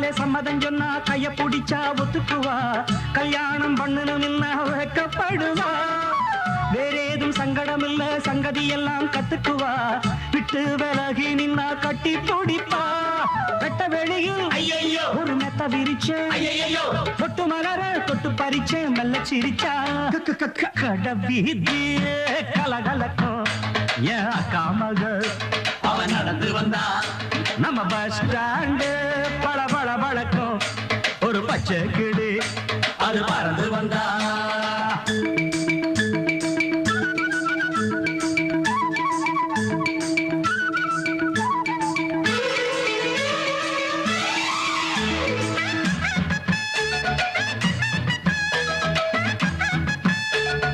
கண்ணாலே சம்மதம் சொன்னா கைய பிடிச்சா ஒத்துக்குவா கல்யாணம் பண்ணணும் வைக்கப்படுவா வேற ஏதும் சங்கடம் இல்ல சங்கதி எல்லாம் கத்துக்குவா விட்டு விலகி நின்னா கட்டி பிடிப்பா வெட்ட வெளியில் ஒரு மெத்த விரிச்சேன் தொட்டு மலர தொட்டு பறிச்சேன் மெல்ல சிரிச்சா கடவீதி கலகலக்கும் ஏன் காமக அவன் நடந்து வந்தா நம்ம பஸ் ஸ்டாண்டு பள பள பழக்கும் ஒரு பச்சை கிளி அது பறந்து வந்தா